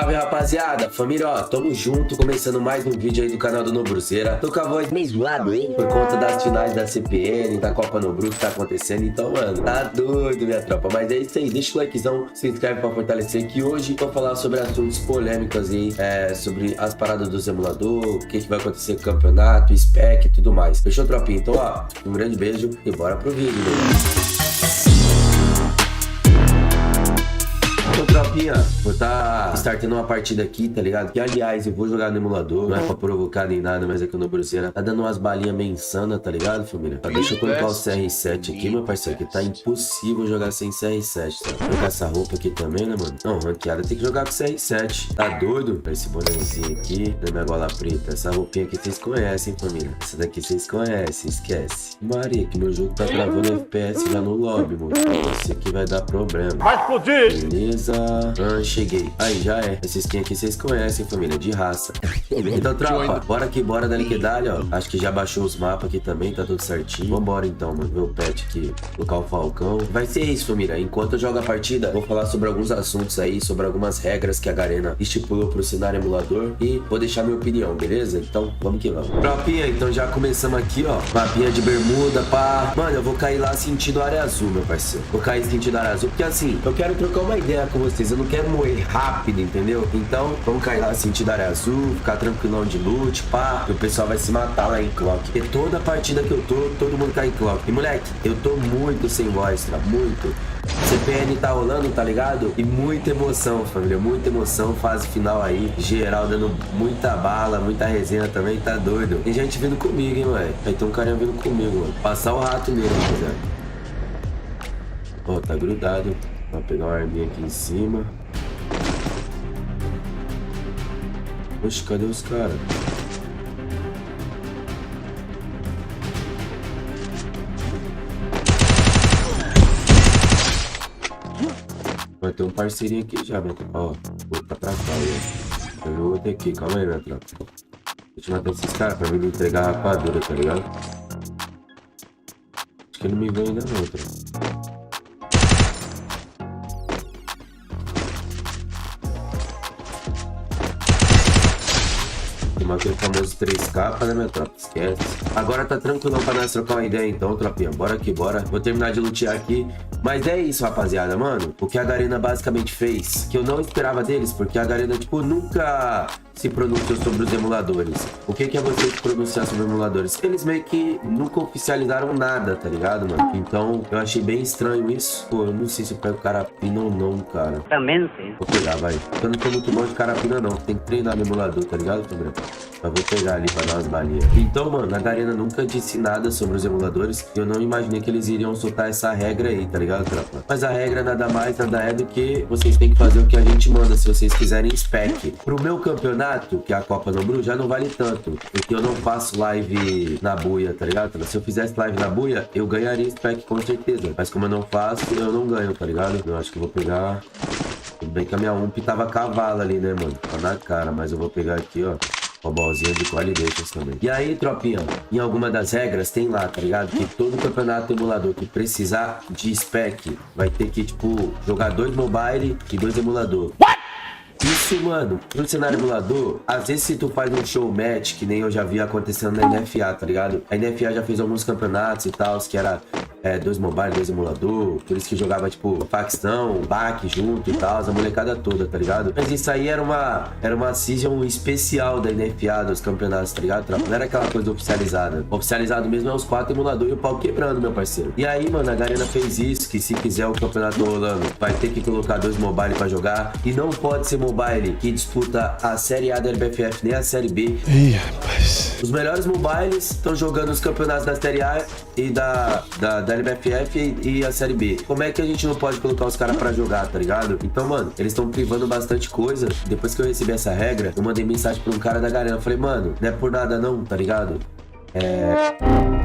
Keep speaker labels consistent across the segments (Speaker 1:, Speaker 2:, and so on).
Speaker 1: Salve rapaziada, família, ó, tamo junto, começando mais um vídeo aí do canal do Nobruzeira. Tô com a voz meio zoado, hein? Por conta das finais da CPN, da Copa Nobru que tá acontecendo, então, mano, tá doido, minha tropa. Mas é isso aí, deixa o likezão, se inscreve pra fortalecer, que hoje vou falar sobre assuntos polêmicos aí, sobre as paradas dos emuladores, o que vai acontecer com o campeonato, spec e tudo mais. Fechou, tropinha? Então, ó, um grande beijo e bora pro vídeo, né? Tropinha, vou tá startando uma partida aqui, tá ligado? Que aliás, eu vou jogar no emulador, não é pra provocar nem nada, mas é que o Nobruzeira tá dando umas balinhas meio insanas, tá ligado, família? Deixa eu colocar o CR7 aqui, meu parceiro, que tá impossível jogar sem CR7, tá? Vou colocar essa roupa aqui também, né, mano? Não, ranqueada tem que jogar com CR7. Tá doido? Esse bonezinho aqui, da minha gola preta. Essa roupinha aqui vocês conhecem, família. Essa daqui vocês conhecem, esquece. Maria, que meu jogo tá travando FPS já no lobby, mano. Esse aqui vai dar problema.
Speaker 2: Vai explodir!
Speaker 1: Beleza. Cheguei. Aí, já é. Essa skin aqui vocês conhecem, família, de raça. Então, tropa, bora que bora da liquidalha, ó. Acho que já baixou os mapas aqui também, tá tudo certinho. Vambora então, mano. Meu pet aqui, colocar o Falcão. Vai ser isso, família. Enquanto eu jogo a partida, vou falar sobre alguns assuntos aí, sobre algumas regras que a Garena estipulou pro cenário emulador e vou deixar minha opinião, beleza? Então, vamos que vamos. Tropinha, então já começamos aqui, ó. Mapinha de bermuda, pá. Mano, eu vou cair lá sentido área azul, meu parceiro. Vou cair sentido área azul, porque assim, eu quero trocar uma ideia com vocês. Eu não quero morrer rápido, entendeu? Então, vamos cair lá sentido área azul, ficar tranquilão de loot, pá. E o pessoal vai se matar lá em clock. Porque toda partida que eu tô, todo mundo cai em clock. E moleque, eu tô muito sem voz, tá? Muito. CPN tá rolando, tá ligado? E muita emoção, família. Muita emoção, fase final aí. Geral dando muita bala, muita resenha também, tá doido. Tem gente vindo comigo, hein, moleque. Aí tem um carinha vindo comigo, mano. Passar o rato nele, rapaziada. Ó, tá grudado. Vou pegar uma arminha aqui em cima. Oxe, cadê os caras? Vai ter um parceirinho aqui já, meu tropa. Ó, vou tá pra cá, ó. Eu vou ter aqui, calma aí, minha tropa. Deixa eu matar esses caras pra me entregar a rapadura, tá ligado? Acho que ele não me vê ainda não, tropa. Aquele famoso 3K, né, minha tropa? Esquece. Agora tá tranquilão pra nós trocar uma ideia então, tropinha. Bora que bora. Vou terminar de lutear aqui. Mas é isso, rapaziada, mano. O que a Garena basicamente fez, que eu não esperava deles, porque a Garena, tipo, nunca se pronunciou sobre os emuladores. O que é você se pronunciar sobre emuladores? Eles meio que nunca oficializaram nada, tá ligado, mano? Então, eu achei bem estranho isso. Pô, eu não sei se eu pego carapina ou não, cara.
Speaker 3: Também não sei.
Speaker 1: Vou pegar, vai. Eu não tô muito bom de carapina, não. Tem que treinar no emulador, tá ligado, Câmera? Mas vou pegar ali pra dar umas balinhas. Então, mano, a Garena nunca disse nada sobre os emuladores. Eu não imaginei que eles iriam soltar essa regra aí, tá ligado, tropa? Mas a regra nada mais, nada é do que vocês têm que fazer o que a gente manda, se vocês quiserem spec. Pro meu campeonato, que é a Copa Nobru, já não vale tanto. Porque eu não faço live na buia, tá ligado? Se eu fizesse live na buia, eu ganharia spec com certeza. Mas como eu não faço, eu não ganho, tá ligado? Eu acho que eu vou pegar... Tudo bem que a minha ump tava cavalo ali, né, mano? Tá na cara, mas eu vou pegar aqui, ó. Uma bolzinha de qualidades também. E aí, tropinha, em alguma das regras tem lá, tá ligado? Que todo campeonato emulador que precisar de spec vai ter que, tipo, jogar 2 mobile e 2 emulador. Isso, mano, no cenário emulador, às vezes se tu faz um show match, que nem eu já vi acontecendo na NFA, tá ligado? A NFA já fez alguns campeonatos e tal, que era 2 mobile, 2 emulador, por isso que jogava, tipo, facção, back junto e tal, a molecada toda, tá ligado? Mas isso aí era uma season especial da NFA, dos campeonatos, tá ligado? Não era aquela coisa oficializada. Oficializado mesmo é os 4 emuladores e o pau quebrando, meu parceiro. E aí, mano, a Garena fez isso, que se quiser o campeonato rolando, vai ter que colocar 2 mobile pra jogar, e não pode ser mobile que disputa a Série A da LBFF nem a Série B.
Speaker 2: Ih, rapaz.
Speaker 1: Os melhores mobiles estão jogando os campeonatos da Série A e da LBFF e a Série B. Como é que a gente não pode colocar os caras pra jogar, tá ligado? Então, mano, eles estão privando bastante coisa. Depois que eu recebi essa regra, eu mandei mensagem pra um cara da Garena. Eu falei, mano, não é por nada não, tá ligado?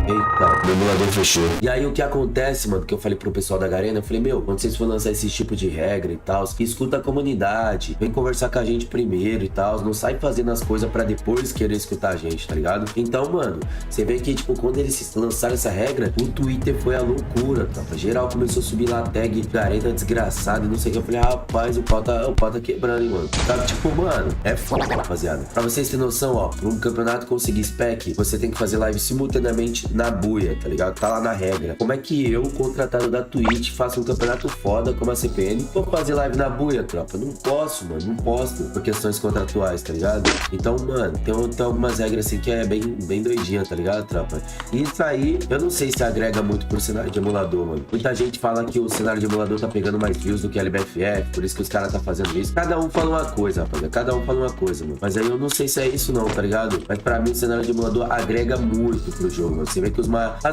Speaker 1: Eita, meu emulador fechou. E aí o que acontece, mano, que eu falei pro pessoal da Garena, eu falei, meu, quando vocês for lançar esse tipo de regra e tal, escuta a comunidade, vem conversar com a gente primeiro e tal, não sai fazendo as coisas pra depois querer escutar a gente, tá ligado? Então, mano, você vê que, tipo, quando eles lançaram essa regra, o Twitter foi a loucura, tropa. Geral começou a subir lá a tag Garena desgraçado e não sei o que. Eu falei, rapaz, o pau tá quebrando, hein, mano. Tá, tipo, mano, é foda, rapaziada. Pra vocês terem noção, ó, pra um campeonato conseguir spec, você tem que fazer live simultaneamente na buia, tá ligado? Tá lá na regra. Como é que eu, contratado da Twitch, faço um campeonato foda como a CPN, vou fazer live na buia, tropa? Não posso, mano, não posso, por questões contratuais, tá ligado? Então, mano, tem algumas regras assim que é bem doidinha, tá ligado, tropa? E isso aí, eu não sei se agrega muito pro cenário de emulador, mano. Muita gente fala que o cenário de emulador tá pegando mais views do que a LBFF, por isso que os caras tá fazendo isso. Cada um fala uma coisa, rapaziada. Cada um fala uma coisa, mano. Mas aí eu não sei se é isso não, tá ligado? Mas pra mim o cenário de emulador agrega muito pro jogo, mano. Você vê que as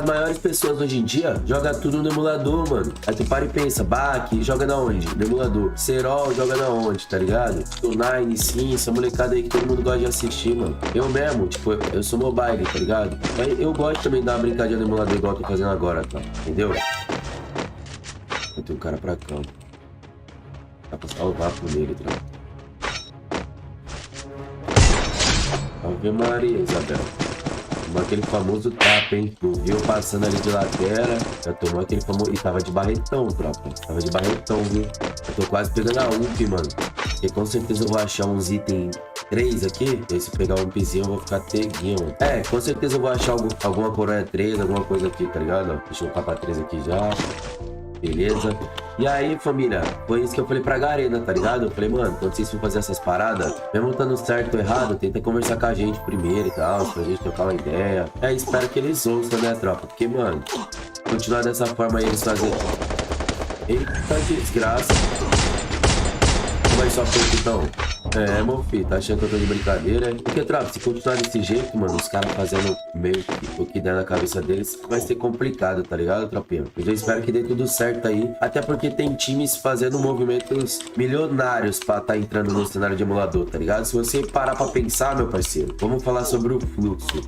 Speaker 1: maiores pessoas hoje em dia jogam tudo no emulador, mano. Aí tu para e pensa, Bak, joga na onde? No emulador. Serol joga na onde, tá ligado? Nine, sim, essa molecada aí que todo mundo gosta de assistir, mano. Eu mesmo, tipo, eu sou mobile, tá ligado? Mas eu gosto também de dar uma brincadinha no emulador igual eu tô fazendo agora, tá? Entendeu? Eu tenho um cara pra cá. Dá pra salvar por nele, tá? Ave Maria, Isabel. Tomou aquele famoso tapa, hein? Tu viu passando ali de lateral. Já tomou aquele famoso... E tava de barretão, tropa. Tava de barretão, viu? Eu tô quase pegando a UMP, mano. E com certeza eu vou achar uns itens 3 aqui. E aí se eu pegar um pizinho eu vou ficar teguinho, mano. É, com certeza eu vou achar alguma coroa 3, alguma coisa aqui, tá ligado? Deixa eu capa 3 aqui já. Beleza? E aí, família, foi isso que eu falei pra Garena, tá ligado? Eu falei, mano, quando vocês for fazer essas paradas, mesmo estando certo ou errado, tenta conversar com a gente primeiro e tal, pra gente trocar uma ideia. É, espero que eles ouçam, né, tropa? Porque, mano, continuar dessa forma aí, eles fazem... Eita, que desgraça. Como é só feito, então? É, meu filho, tá achando que eu tô de brincadeira, hein? Porque, tropa, se continuar desse jeito, mano, os caras fazendo meio que o que der na cabeça deles, vai ser complicado, tá ligado, tropinha? Eu já espero que dê tudo certo aí, até porque tem times fazendo movimentos milionários pra tá entrando no cenário de emulador, tá ligado? Se você parar pra pensar, meu parceiro, vamos falar sobre o Fluxo.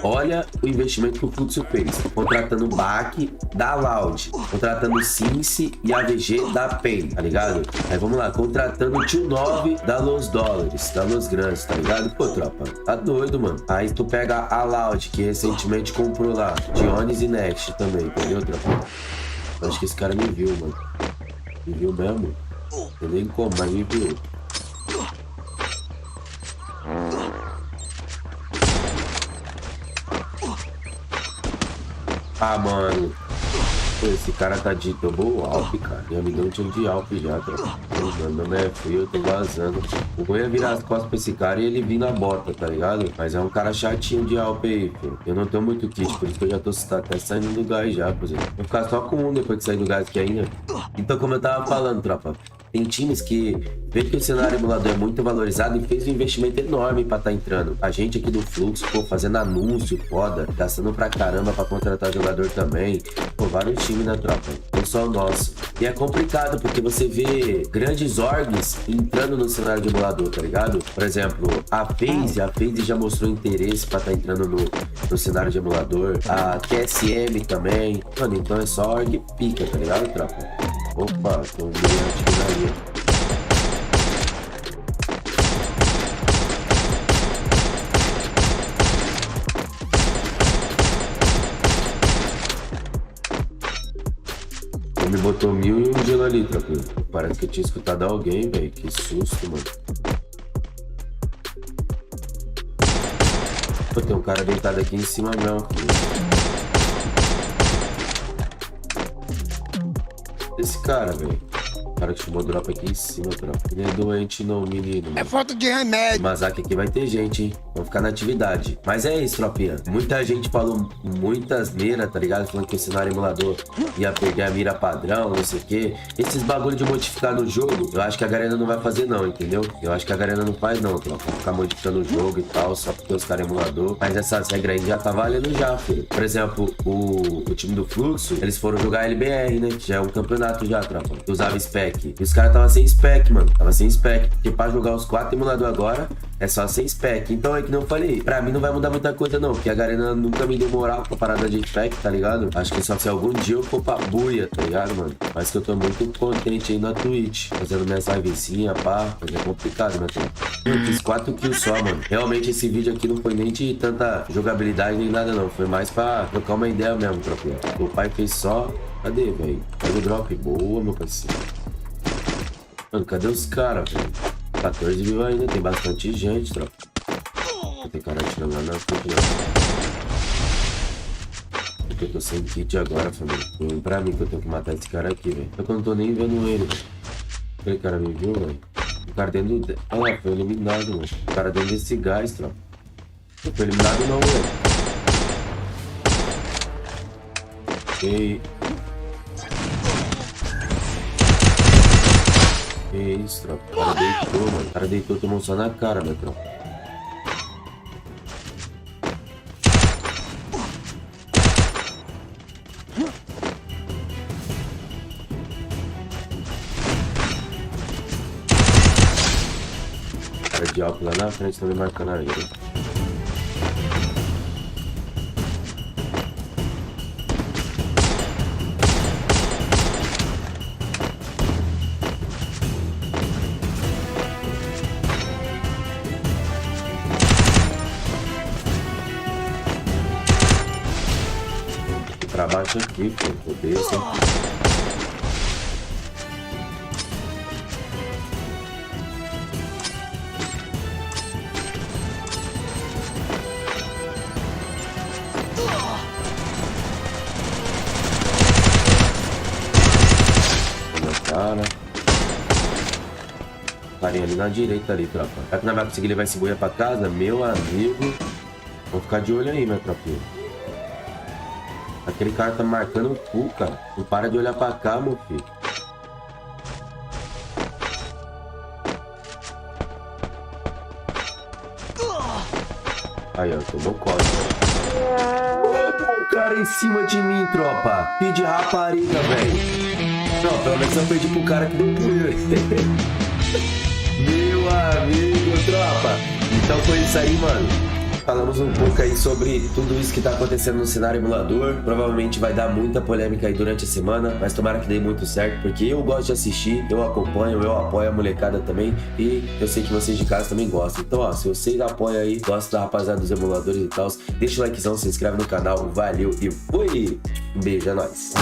Speaker 1: Olha o investimento que o Fluxo fez, contratando o Bak da Loud, contratando o Cincy e a VG da PEN, tá ligado? Aí vamos lá, contratando o Tio 9 da Los Dólares, da Los Grandes, tá ligado? Pô, tropa, tá doido, mano. Aí tu pega a Loud, que recentemente comprou lá, Dionis e Next também, entendeu, tropa? Eu acho que esse cara me viu, mano. Me viu mesmo? Não sei nem como, mas me viu. Ah, mano. Pô, esse cara tá de tomou o Alp, cara. Já me deu um tiro de Alp já, tropa. Meu nome é frio, eu tô vazando. O ruim é virar as costas pra esse cara e ele vir na bota, tá ligado? Mas é um cara chatinho de Alp aí, filho. Eu não tenho muito kit, por isso que eu já tô até saindo do gás já, por exemplo. Vou ficar só com um depois de sair do gás aqui ainda. Então, como eu tava falando, tropa, tem times que vê que o cenário emulador é muito valorizado e fez um investimento enorme pra tá entrando. A gente aqui do Fluxo, pô, fazendo anúncio foda, gastando pra caramba pra contratar jogador também. Pô, vários times, né, tropa? Não só o nosso. E é complicado, porque você vê grandes orgs entrando no cenário de emulador, tá ligado? Por exemplo, a FaZe já mostrou interesse pra tá entrando no cenário de emulador. A QSM também. Mano, então é só org pica, tá ligado, tropa? Opa, tem um brilhante aqui na linha. Me botou 1001 gelo ali, tranquilo. Parece que eu tinha escutado alguém, velho. Que susto, mano. Pô, tem um cara deitado aqui em cima mesmo, filho. Esse cara, velho. O cara que chamou drop aqui em cima, tropa. Ele é doente, não, menino. Mano.
Speaker 3: É falta de remédio.
Speaker 1: Mas aqui vai ter gente, hein? Vamos ficar na atividade. Mas é isso, tropinha. Muita gente falou muitas miras, tá ligado? Falando que o cenário emulador ia perder a mira padrão, não sei o quê. Esses bagulho de modificar no jogo, eu acho que a Garena não vai fazer não, entendeu? Eu acho que a Garena não faz não, tropa. Ficar modificando o jogo e tal, só porque os caras é emulador. Mas essas regras aí já tá valendo já, filho. Por exemplo, o time do Fluxo, eles foram jogar LBR, né? Que já é um campeonato já, tropa. Que usava spec. E os caras tava sem spec, mano. Tava sem spec. Porque pra jogar os 4 emuladores agora, É só ser spec. Então é que não falei. Pra mim não vai mudar muita coisa não. Porque a Garena nunca me deu moral pra parada de spec, tá ligado? Acho que só se algum dia eu for pra buia, tá ligado, mano? Mas que eu tô muito contente aí na Twitch. Fazendo minhas livezinhas, pá. Mas é complicado, né, cara? Eu fiz 4 kills só, mano. Realmente esse vídeo aqui não foi nem de tanta jogabilidade nem nada não. Foi mais pra trocar uma ideia mesmo, tropinha. O pai fez só... Cadê, velho? Pega o drop. Boa, meu parceiro. Mano, cadê os caras, velho? 14 mil ainda, tem bastante gente, tropa. Tem cara atirando lá na frente, né? Porque eu tô sem kit agora, família. Foi pra mim que eu tenho que matar esse cara aqui, velho. Só que eu não tô nem vendo ele, velho. Aquele cara me viu, velho. O cara dentro do... Ah, foi eliminado, mano. O cara dentro desse gás, tropa. Não foi eliminado não, velho. Ok. Que isso, tropa. O cara deitou, mano. O cara deitou, tomou só na cara, meu tropa. Cara de álcool lá na frente, tá me marcando aí, velho. Pra baixo aqui, pô, cabeça. Na cara. Carinha ali na direita ali, tropa. Será que não vai conseguir levar esse boia pra casa? Meu amigo. Vou ficar de olho aí, minha tropinha. Aquele cara tá marcando o cu, cara. Não para de olhar pra cá, meu filho. Aí, ó, tomou costa. O cara em cima de mim, tropa. Que de rapariga, velho. Não, pelo menos eu perdi pro cara que deu pulo. Meu amigo, tropa. Então foi isso aí, mano. Falamos um pouco aí sobre tudo isso que tá acontecendo no cenário emulador. Provavelmente vai dar muita polêmica aí durante a semana, mas tomara que dê muito certo, porque eu gosto de assistir, eu acompanho, eu apoio a molecada também, e eu sei que vocês de casa também gostam. Então, ó, se vocês apoiam aí, gostam da rapaziada dos emuladores e tal, deixa o likezão, se inscreve no canal, valeu e fui! Um beijo, é nóis!